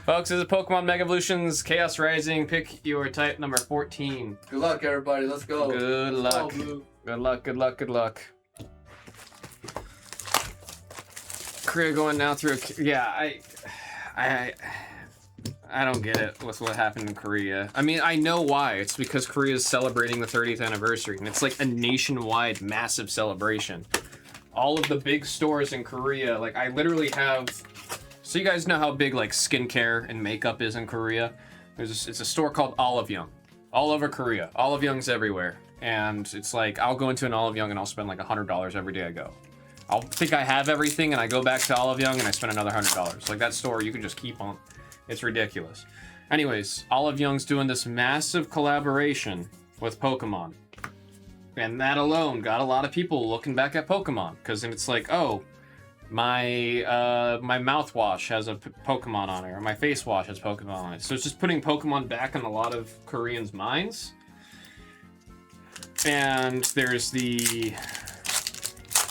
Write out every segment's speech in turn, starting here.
Folks, this is Pokemon Mega Evolutions Chaos Rising. Pick your type number 14. Good luck, everybody. Let's go. Good luck. Good luck, good luck, good luck. Korea going now through I don't get it with what happened in Korea. I mean, I know why. It's because Korea is celebrating the 30th anniversary, and it's like a nationwide massive celebration. All of the big stores in Korea, like I literally have, so you guys know how big like skincare and makeup is in Korea. It's a store called Olive Young, all over Korea. Olive Young's everywhere, and it's like I'll go into an Olive Young and I'll spend like $100 every day I go. I'll think I have everything and I go back to Olive Young and I spend another $100. Like that store, you can just keep on. It's ridiculous. Anyways, Olive Young's doing this massive collaboration with Pokemon. And that alone got a lot of people looking back at Pokemon. Because then it's like, oh, my mouthwash has a Pokemon on it, or my face wash has Pokemon on it. So it's just putting Pokemon back in a lot of Koreans' minds. And there's the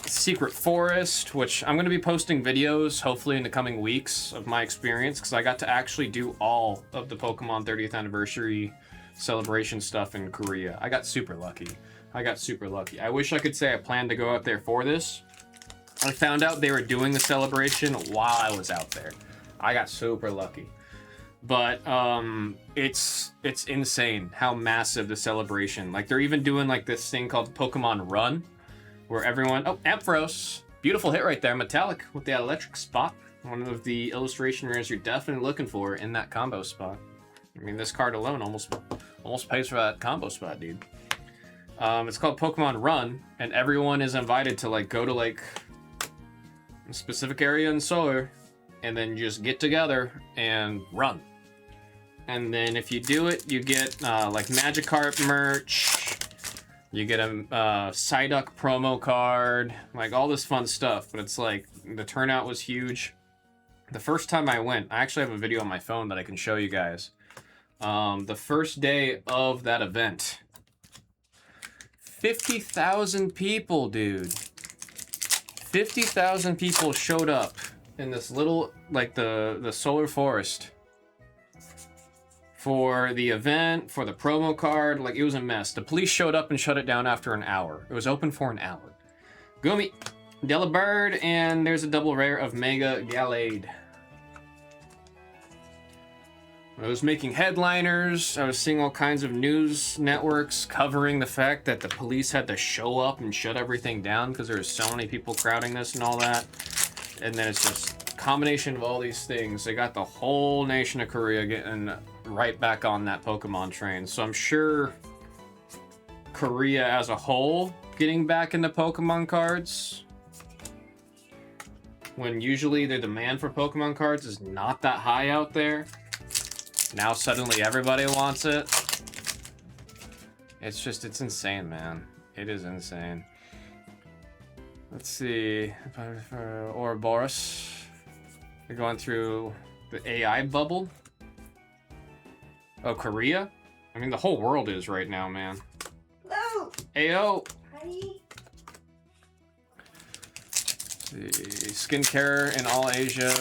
Secret Forest, which I'm going to be posting videos hopefully in the coming weeks of my experience, because I got to actually do all of the Pokemon 30th anniversary celebration stuff in Korea. I got super lucky. I wish I could say I planned to go out there for this. I found out they were doing the celebration while I was out there. I got super lucky. But it's insane how massive the celebration. Like they're even doing like this thing called Pokemon Run, where everyone, oh, Ampharos, beautiful hit right there, metallic with the electric spot. One of the illustration rares you're definitely looking for in that combo spot. I mean, this card alone almost pays for that combo spot, dude. It's called Pokemon Run, and everyone is invited to like go to like a specific area in Solar, and then just get together and run. And then if you do it, you get like Magikarp merch. You get a Psyduck promo card, like all this fun stuff, but it's like the turnout was huge. The first time I went, I actually have a video on my phone that I can show you guys. The first day of that event, 50,000 people, dude. 50,000 people showed up in this little, like the Solar Forest. For the event, for the promo card, like it was a mess. The police showed up and shut it down after an hour. It was open for an hour. Gumi, Delibird, and there's a double rare of Mega Gallade. I was making headliners. I was seeing all kinds of news networks covering the fact that the police had to show up and shut everything down because there were so many people crowding this and all that. And then it's just a combination of all these things. They got the whole nation of Korea getting right back on that Pokemon train. So I'm sure Korea as a whole getting back into Pokemon cards, when usually the demand for Pokemon cards is not that high out there. Now suddenly everybody wants it. It's insane, man. It is insane. Let's see. Ouroboros. We're going through the AI bubble. Oh, Korea? I mean, the whole world is right now, man. Hello. Ayo. Hi. The skincare in all Asia.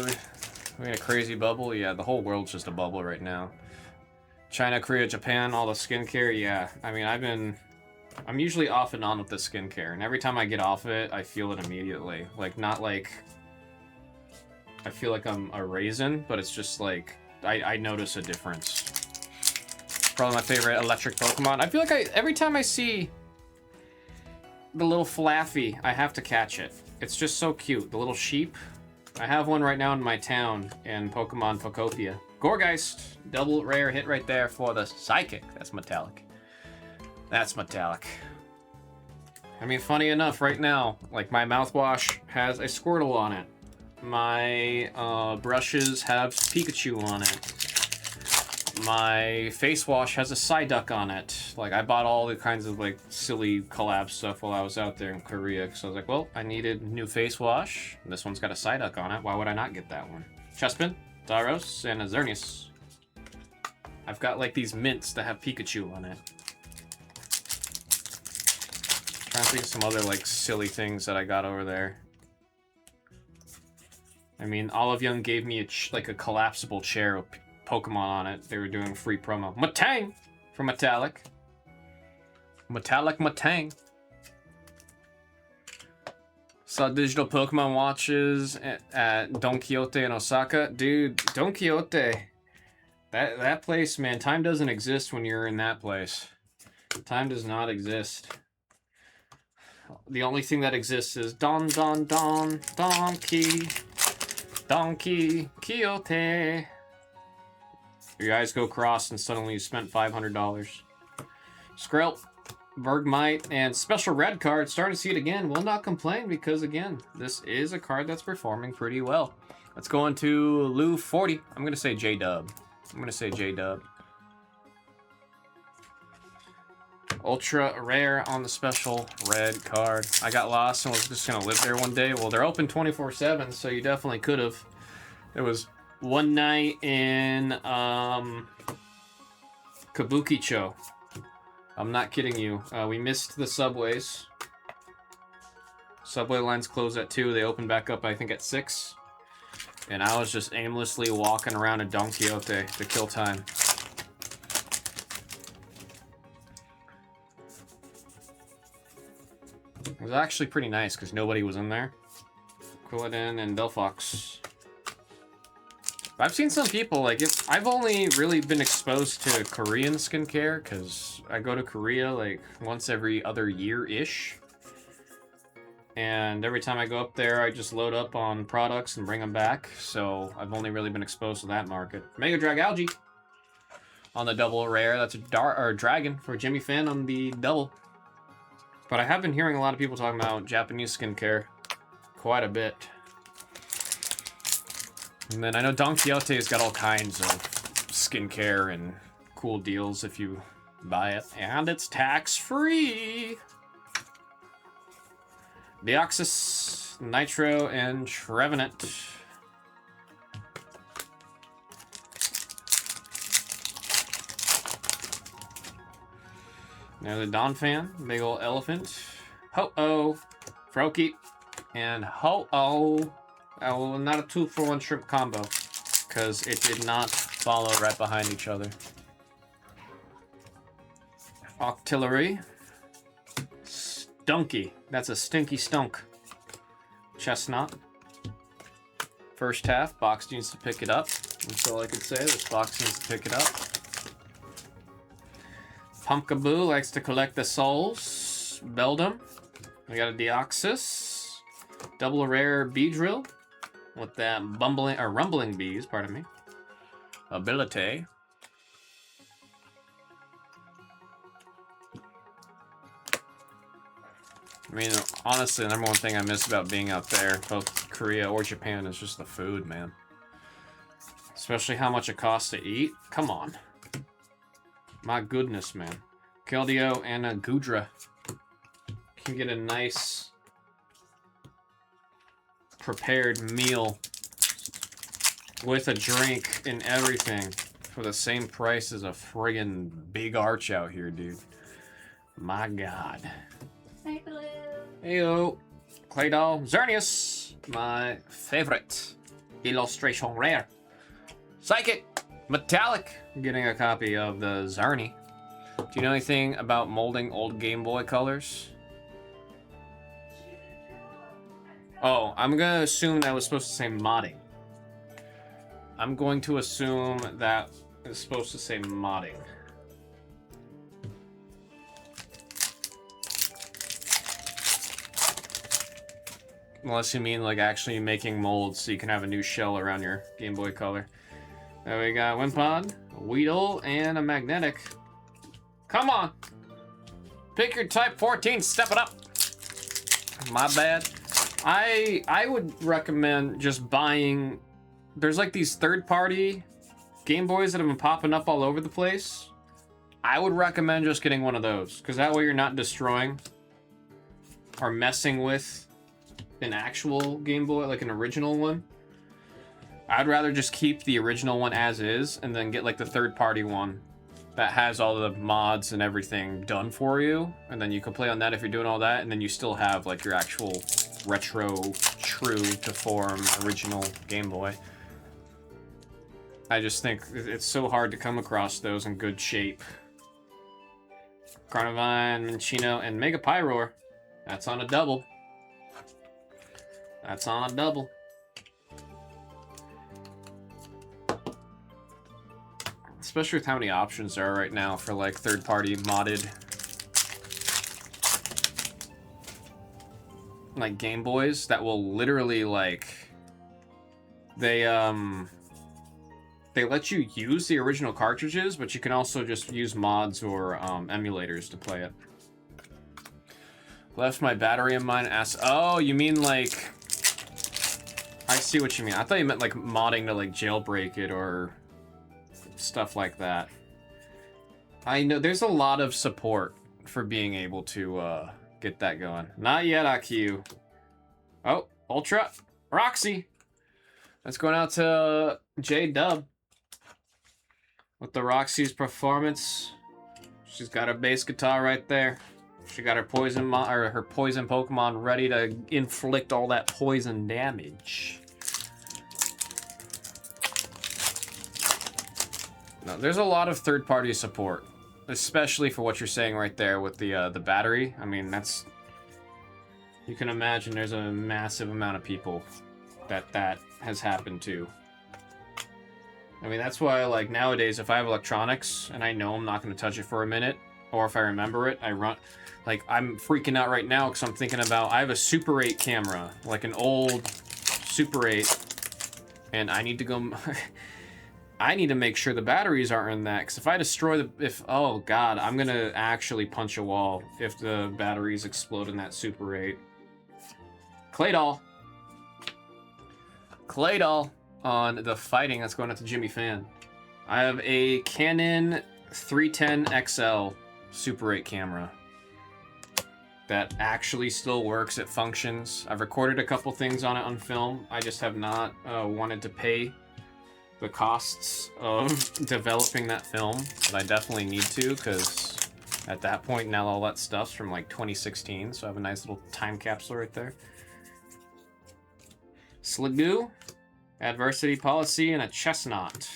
We're in a crazy bubble. Yeah, the whole world's just a bubble right now. China, Korea, Japan, all the skincare. Yeah, I mean, I'm usually off and on with the skincare, and every time I get off of it, I feel it immediately. Like, not like I feel like I'm a raisin, but it's just like I notice a difference. Probably my favorite electric Pokemon. I feel like every time I see the little Flaffy, I have to catch it. It's just so cute. The little sheep. I have one right now in my town in Pokemon Pokopia. Gourgeist, double rare hit right there for the Psychic. That's metallic. That's metallic. I mean, funny enough, right now, like my mouthwash has a Squirtle on it. My brushes have Pikachu on it. My face wash has a Psyduck on it. Like, I bought all the kinds of, like, silly collab stuff while I was out there in Korea. Because I was like, well, I needed new face wash. This one's got a Psyduck on it. Why would I not get that one? Chespin, Zaros, and a Xerneas. I've got, like, these mints that have Pikachu on it. Trying to think of some other, like, silly things that I got over there. I mean, Olive Young gave me like a collapsible chair Pokemon on it. They were doing free promo. Matang from Metallic. Metallic Matang. Saw digital Pokemon watches at Don Quixote in Osaka. Dude, Don Quixote. That place, man, time doesn't exist when you're in that place. Time does not exist. The only thing that exists is Don Quixote. Your eyes go cross and suddenly you spent $500. Skrelp, Bergmite, and special red card. Starting to see it again. Will not complain because, again, this is a card that's performing pretty well. Let's go into Lou 40. I'm going to say J-Dub. Ultra rare on the special red card. I got lost and was just going to live there one day. Well, they're open 24/7, so you definitely could have. There was one night in Kabukicho. I'm not kidding you. We missed the subways. Subway lines closed at 2. They opened back up, I think, at 6. And I was just aimlessly walking around in Don Quixote to kill time. It was actually pretty nice because nobody was in there. Quilladin and Delphox. I've seen some people, like, I've only really been exposed to Korean skincare because I go to Korea, like, once every other year-ish. And every time I go up there, I just load up on products and bring them back. So I've only really been exposed to that market. Mega Drag Algae on the double rare. That's a dragon for Jimmy Fan on the double. But I have been hearing a lot of people talking about Japanese skincare quite a bit. And then I know Don Quixote's got all kinds of skincare and cool deals if you buy it. And it's tax-free! Deoxys, Nitro, and Trevenant. Now the Don Fan, big ol' elephant. Ho-Oh, Froakie, and Ho-Oh. Oh, not a 2-for-1 shrimp combo, because it did not follow right behind each other. Octillery. Stunky. That's a stinky stunk. Chestnut. First half, box needs to pick it up. That's all I could say. This box needs to pick it up. Pumpkaboo likes to collect the souls. Beldum. We got a Deoxys. Double rare Beedrill. With that rumbling bees, pardon me. Ability. I mean, honestly, the number one thing I miss about being out there, both Korea or Japan, is just the food, man. Especially how much it costs to eat. Come on. My goodness, man. Keldeo and a Goodra. Can get a nice prepared meal with a drink and everything for the same price as a friggin' big arch out here, dude. My God. Hi, hello. Heyo. Claydol. Xerneas. My favorite. Illustration rare. Psychic. Metallic. I'm getting a copy of the Xernie. Do you know anything about molding old Game Boy colors? Oh, I'm gonna assume that was supposed to say modding. I'm going to assume that it's supposed to say modding. Unless you mean like actually making molds so you can have a new shell around your Game Boy Color. There we got Wimpod, a Weedle, and a Magnetic. Come on! Pick your type 14, step it up! My bad. I would recommend just buying... There's like these third-party Game Boys that have been popping up all over the place. I would recommend just getting one of those, because that way you're not destroying or messing with an actual Game Boy, like an original one. I'd rather just keep the original one as is, and then get like the third-party one that has all the mods and everything done for you, and then you can play on that if you're doing all that, and then you still have like your actual retro, true to form original Game Boy. I just think it's so hard to come across those in good shape. Carnivine, Minccino, and Mega Pyroar. That's on a double. That's on a double. Especially with how many options there are right now for like third-party modded like Game Boys that will literally like they let you use the original cartridges, but you can also just use mods or emulators to play it. Left my battery in mine. Oh, you mean like? I see what you mean. I thought you meant like modding to like jailbreak it or stuff like that. I know there's a lot of support for being able to get that going. Not yet, IQ. Oh, Ultra Roxy. That's going out to J-Dub. With the Roxy's performance, she's got her bass guitar right there. She got her poison her poison Pokemon ready to inflict all that poison damage. No, there's a lot of third-party support, especially for what you're saying right there with the battery. I mean, that's, you can imagine there's a massive amount of people that has happened to. I mean, that's why, like, nowadays, if I have electronics and I know I'm not going to touch it for a minute, or if I remember it, I run. Like, I'm freaking out right now because I'm thinking about, I have a Super 8 camera, like an old Super 8, and I need to go, I need to make sure the batteries aren't in that, because if I destroy oh god, I'm going to actually punch a wall if the batteries explode in that Super 8. Claydol. Claydol on the fighting. That's going out to Jimmy Fan. I have a Canon 310 XL Super 8 camera that actually still works. It functions. I've recorded a couple things on it on film. I just have not wanted to pay the costs of developing that film, but I definitely need to, because at that point now all that stuff's from like 2016, so I have a nice little time capsule right there. Sliggoo, Adversity Policy, and a Chestnut.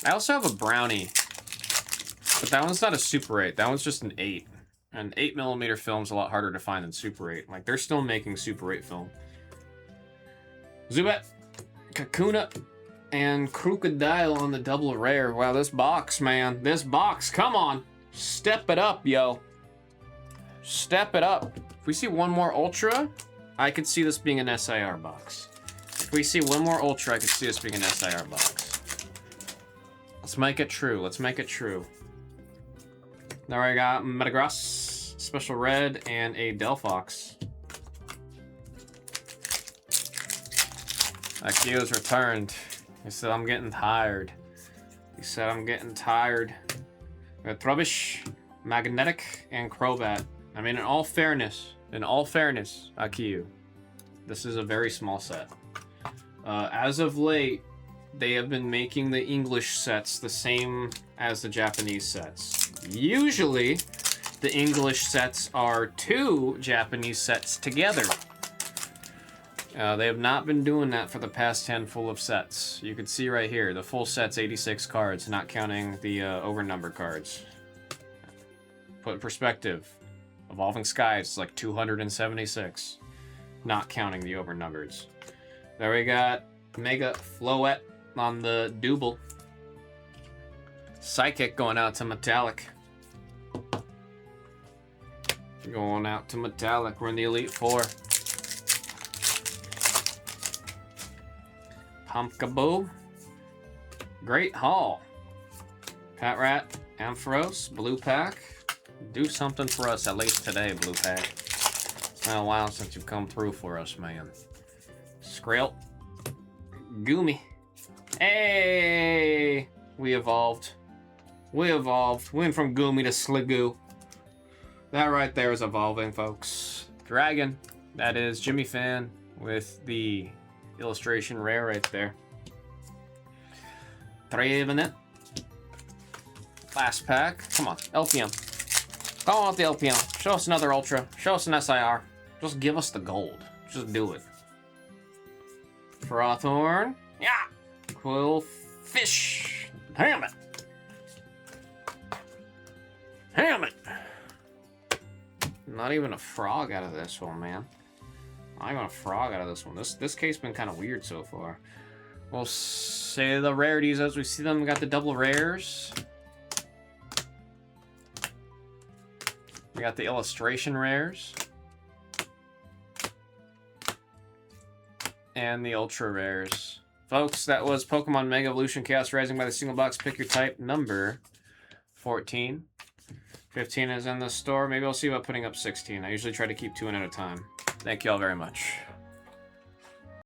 I also have a Brownie, but that one's not a Super 8. That one's just an 8. And 8mm film's a lot harder to find than Super 8. Like, they're still making Super 8 film. Zubat, Kakuna, and Crocodile on the double rare. Wow, this box, man. This box, come on. Step it up, yo. Step it up. If we see one more Ultra, I could see this being an SIR box. If we see one more Ultra, I could see this being an SIR box. Let's make it true. Let's make it true. There I got Metagross, Special Red, and a Delphox. Akio's returned. He said, I'm getting tired. He said, I'm getting tired. We got Trubbish, Magnetic, and Crobat. I mean, in all fairness, Akio, this is a very small set. As of late, they have been making the English sets the same as the Japanese sets. Usually, the English sets are 2 Japanese sets together. They have not been doing that for the past handful of sets. You can see right here, the full set's 86 cards, not counting the overnumbered cards. Put in perspective, Evolving Skies is like 276, not counting the overnumbereds. There we got Mega Floette on the Double. Psychic going out to Metallic. Going out to Metallic. We're in the Elite Four. Pumpkaboo. Great Hall. Patrat. Ampharos. Blue Pack. Do something for us at least today, Blue Pack. It's been a while since you've come through for us, man. Skrill. Goomy. Hey! We evolved. We evolved. Went from Goomy to Sliggoo. That right there is evolving, folks. Dragon. That is Jimmy Fan with the illustration rare right there. Trevenant. Last pack. Come on, LPM. Come on with the LPM. Show us another Ultra. Show us an SIR. Just give us the gold. Just do it. Frothorn Qwilfish. Damn it. Damn it. Not even a frog out of this one, man. Not even a frog out of this one. This case been kind of weird so far. We'll say the rarities as we see them. We got the double rares. We got the illustration rares. And the ultra rares. Folks, that was Pokemon Mega Evolution Chaos Rising by the single box. Pick your type number 14. 15 is in the store. Maybe I'll see about putting up 16. I usually try to keep 2 in at a time. Thank you all very much.